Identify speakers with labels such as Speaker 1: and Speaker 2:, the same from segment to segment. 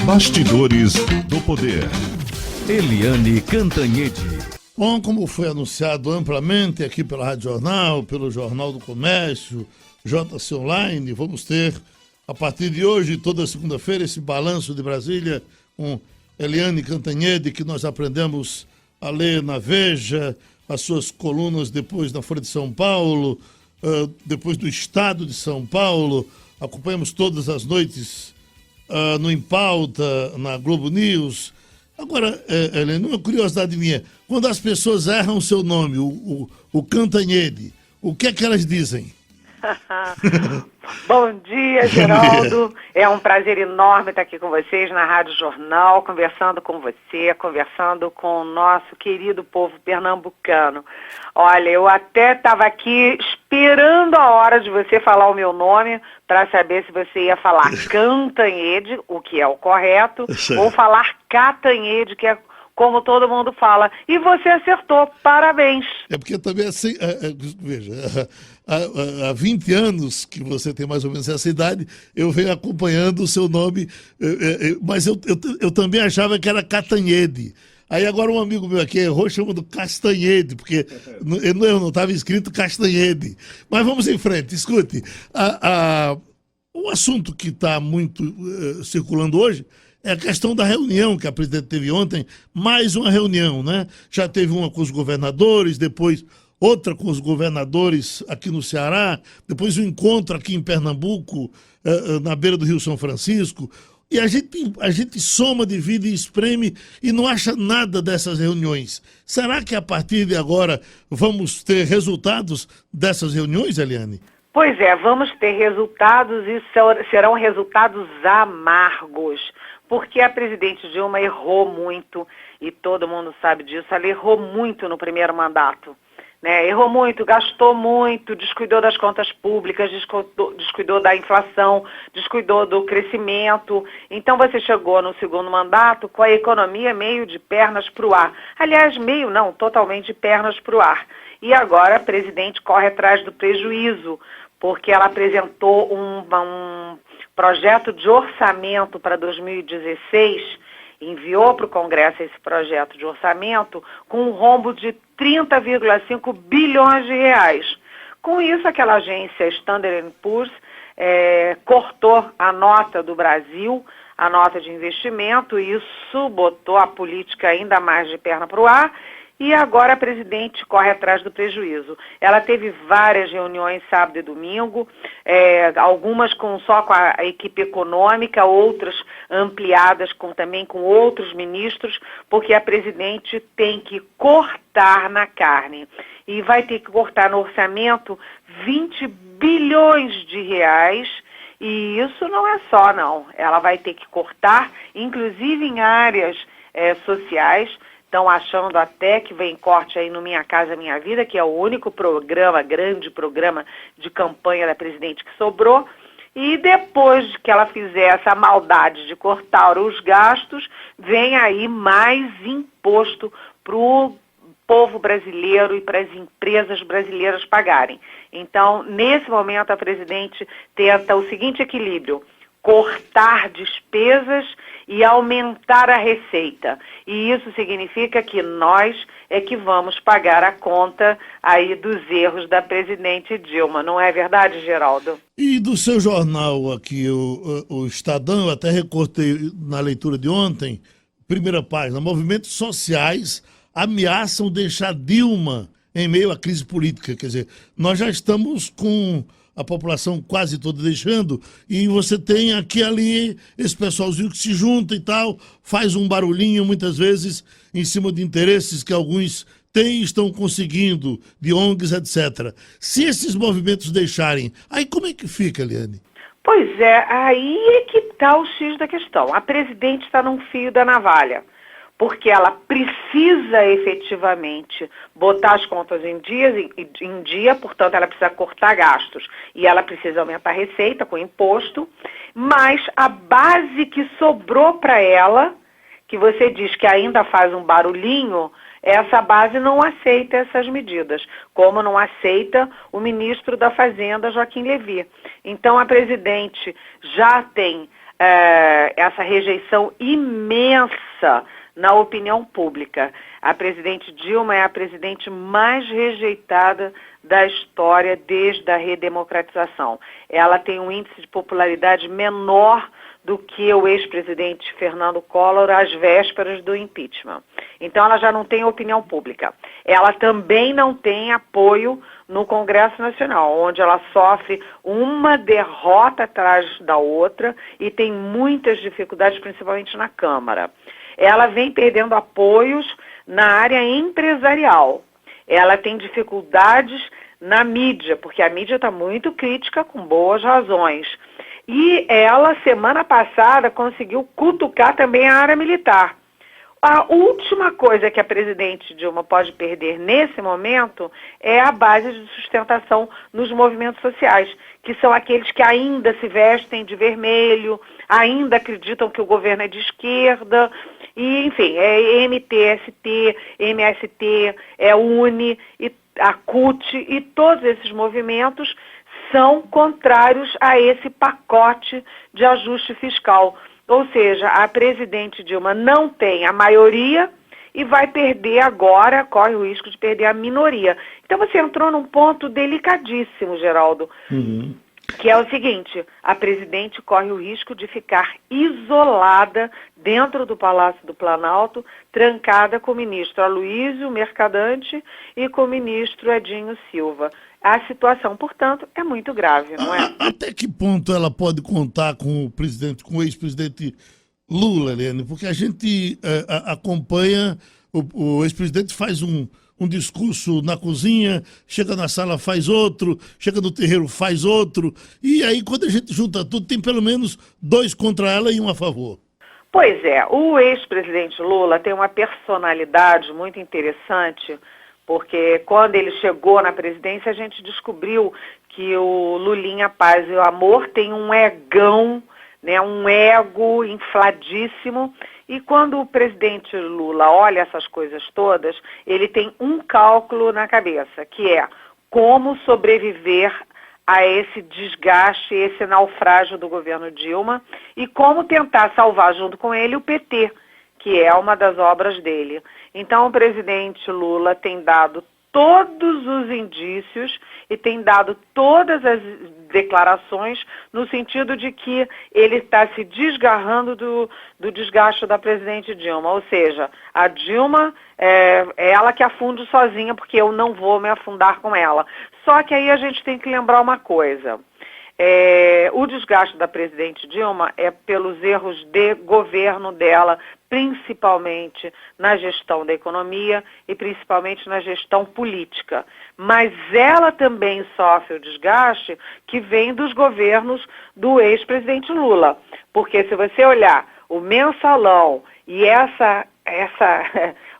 Speaker 1: Bastidores do Poder. Eliane Cantanhede.
Speaker 2: Bom, como foi anunciado amplamente aqui pela Rádio Jornal, pelo Jornal do Comércio, JC Online, vamos ter, a partir de hoje, toda segunda-feira, esse balanço de Brasília com Eliane Cantanhede, que nós aprendemos a ler na Veja, as suas colunas depois na Folha de São Paulo, depois do Estado de São Paulo, acompanhamos todas as noites no Em Pauta, na Globo News. Agora, Eliane, uma curiosidade minha, quando as pessoas erram o seu nome, o Cantanhede, o que é que elas dizem?
Speaker 3: Bom dia, Geraldo. É um prazer enorme estar aqui com vocês na Rádio Jornal, conversando com você, conversando com o nosso querido povo pernambucano. Olha, eu até estava aqui esperando a hora de você falar o meu nome para saber se você ia falar Cantanhede, o que é o correto, ou falar Catanhede, que é como todo mundo fala. E você acertou, parabéns.
Speaker 2: É porque também assim, veja, há 20 anos que você tem mais ou menos essa idade, eu venho acompanhando o seu nome, mas eu também achava que era Catanhede. Aí agora um amigo meu aqui errou, chama do Castanhede, porque não estava escrito Castanhede. Mas vamos em frente, escute. O assunto que está muito circulando hoje é a questão da reunião que a presidente teve ontem, mais uma reunião, né? Já teve uma com os governadores, depois outra com os governadores aqui no Ceará, depois um encontro aqui em Pernambuco, na beira do Rio São Francisco. E a gente soma, divide e espreme e não acha nada dessas reuniões. Será que a partir de agora vamos ter resultados dessas reuniões, Eliane?
Speaker 3: Pois é, vamos ter resultados e serão resultados amargos, porque a presidente Dilma errou muito, e todo mundo sabe disso, ela errou muito no primeiro mandato, né? Errou muito, gastou muito, descuidou das contas públicas, descuidou da inflação, descuidou do crescimento. Então você chegou no segundo mandato com a economia meio de pernas para o ar. Aliás, meio não, totalmente de pernas para o ar. E agora a presidente corre atrás do prejuízo, porque ela apresentou um projeto de orçamento para 2016, enviou para o Congresso esse projeto de orçamento com um rombo de 30,5 bilhões de reais. Com isso, aquela agência Standard & Poor's cortou a nota do Brasil, a nota de investimento, e isso botou a política ainda mais de perna para o ar. E agora a presidente corre atrás do prejuízo. Ela teve várias reuniões sábado e domingo, algumas só com a equipe econômica, outras ampliadas também com outros ministros, porque a presidente tem que cortar na carne. E vai ter que cortar no orçamento 20 bilhões de reais, e isso não é só, não. Ela vai ter que cortar, inclusive em áreas sociais. Estão achando até que vem corte aí no Minha Casa Minha Vida, que é o único grande programa de campanha da presidente que sobrou. E depois que ela fizer essa maldade de cortar os gastos, vem aí mais imposto para o povo brasileiro e para as empresas brasileiras pagarem. Então, nesse momento, a presidente tenta o seguinte equilíbrio: cortar despesas e aumentar a receita. E isso significa que nós é que vamos pagar a conta aí dos erros da presidente Dilma. Não é verdade, Geraldo?
Speaker 2: E do seu jornal aqui, o Estadão, eu até recortei na leitura de ontem, primeira página: movimentos sociais ameaçam deixar Dilma em meio à crise política. Quer dizer, nós já estamos com a população quase toda deixando, e você tem aqui ali esse pessoalzinho que se junta e tal, faz um barulhinho muitas vezes em cima de interesses que alguns têm e estão conseguindo, de ONGs, etc. Se esses movimentos deixarem, aí como é que fica, Eliane?
Speaker 3: Pois é, aí é que está o X da questão. A presidente está num fio da navalha, porque ela precisa efetivamente botar as contas em dia, portanto ela precisa cortar gastos e ela precisa aumentar a receita com imposto, mas a base que sobrou para ela, que você diz que ainda faz um barulhinho, essa base não aceita essas medidas, como não aceita o ministro da Fazenda, Joaquim Levy. Então a presidente já tem essa rejeição imensa na opinião pública. A presidente Dilma é a presidente mais rejeitada da história desde a redemocratização. Ela tem um índice de popularidade menor do que o ex-presidente Fernando Collor às vésperas do impeachment. Então ela já não tem opinião pública. Ela também não tem apoio no Congresso Nacional, onde ela sofre uma derrota atrás da outra e tem muitas dificuldades, principalmente na Câmara. Ela vem perdendo apoios na área empresarial. Ela tem dificuldades na mídia, porque a mídia está muito crítica, com boas razões. E ela, semana passada, conseguiu cutucar também a área militar. A última coisa que a presidente Dilma pode perder nesse momento é a base de sustentação nos movimentos sociais, que são aqueles que ainda se vestem de vermelho, ainda acreditam que o governo é de esquerda, e, enfim, é MTST, MST, é UNE, e a CUT, e todos esses movimentos são contrários a esse pacote de ajuste fiscal. Ou seja, a presidente Dilma não tem a maioria e vai perder agora, corre o risco de perder a minoria. Então você entrou num ponto delicadíssimo, Geraldo, que é o seguinte: a presidente corre o risco de ficar isolada dentro do Palácio do Planalto, trancada com o ministro Aloysio Mercadante e com o ministro Edinho Silva. A situação, portanto, é muito grave, não é?
Speaker 2: Até que ponto ela pode contar com o presidente, com o ex-presidente Lula, Eliane? Porque a gente acompanha, o ex-presidente faz um discurso na cozinha, chega na sala faz outro, chega no terreiro faz outro, e aí quando a gente junta tudo, tem pelo menos 2 contra ela e 1 a favor.
Speaker 3: Pois é, o ex-presidente Lula tem uma personalidade muito interessante, porque quando ele chegou na presidência, a gente descobriu que o Lulinha Paz e o Amor tem um egão, né, um ego infladíssimo, e quando o presidente Lula olha essas coisas todas, ele tem um cálculo na cabeça, que é como sobreviver a esse desgaste, esse naufrágio do governo Dilma, e como tentar salvar junto com ele o PT, que é uma das obras dele. Então o presidente Lula tem dado todos os indícios e tem dado todas as declarações no sentido de que ele está se desgarrando do desgaste da presidente Dilma. Ou seja, a Dilma é ela que afunde sozinha, porque eu não vou me afundar com ela. Só que aí a gente tem que lembrar uma coisa. O desgaste da presidente Dilma é pelos erros de governo dela, principalmente na gestão da economia e principalmente na gestão política. Mas ela também sofre o desgaste que vem dos governos do ex-presidente Lula. Porque se você olhar o mensalão e essa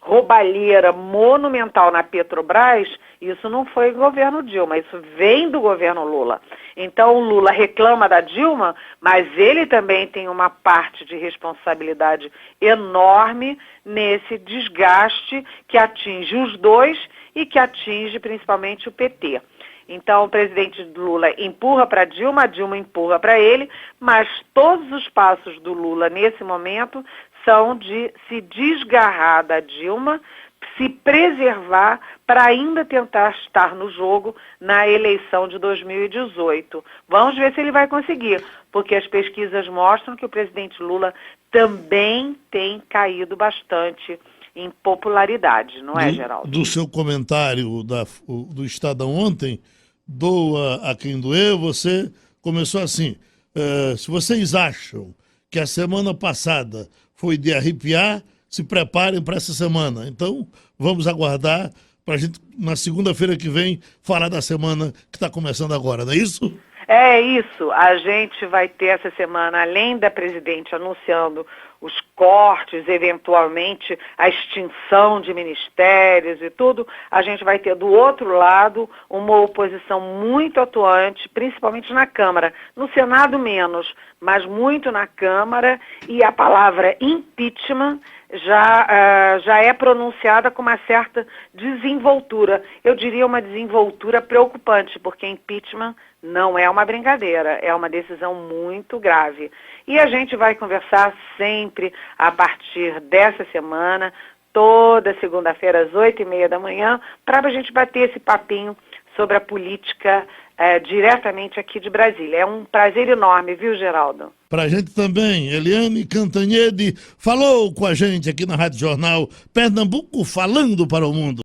Speaker 3: roubalheira monumental na Petrobras, isso não foi governo Dilma, isso vem do governo Lula. Então o Lula reclama da Dilma, mas ele também tem uma parte de responsabilidade enorme nesse desgaste que atinge os dois e que atinge principalmente o PT. Então o presidente Lula empurra para a Dilma empurra para ele, mas todos os passos do Lula nesse momento são de se desgarrar da Dilma, se preservar para ainda tentar estar no jogo na eleição de 2018. Vamos ver se ele vai conseguir, porque as pesquisas mostram que o presidente Lula também tem caído bastante em popularidade, não é, Geraldo?
Speaker 2: Do seu comentário do Estadão ontem, doa a quem doer, você começou assim: se vocês acham que a semana passada foi de arrepiar, se preparem para essa semana. Então, vamos aguardar para a gente, na segunda-feira que vem, falar da semana que está começando agora, não é isso?
Speaker 3: É isso. A gente vai ter essa semana, além da presidente anunciando os cortes, eventualmente a extinção de ministérios e tudo, a gente vai ter do outro lado uma oposição muito atuante, principalmente na Câmara. No Senado menos, mas muito na Câmara, e a palavra impeachment já é pronunciada com uma certa desenvoltura. Eu diria uma desenvoltura preocupante, porque impeachment não é uma brincadeira, é uma decisão muito grave. E a gente vai conversar sempre a partir dessa semana, toda segunda-feira às 8h30 da manhã, para a gente bater esse papinho sobre a política diretamente aqui de Brasília. É um prazer enorme, viu, Geraldo?
Speaker 2: Para a gente também. Eliane Cantanhede falou com a gente aqui na Rádio Jornal Pernambuco, falando para o mundo.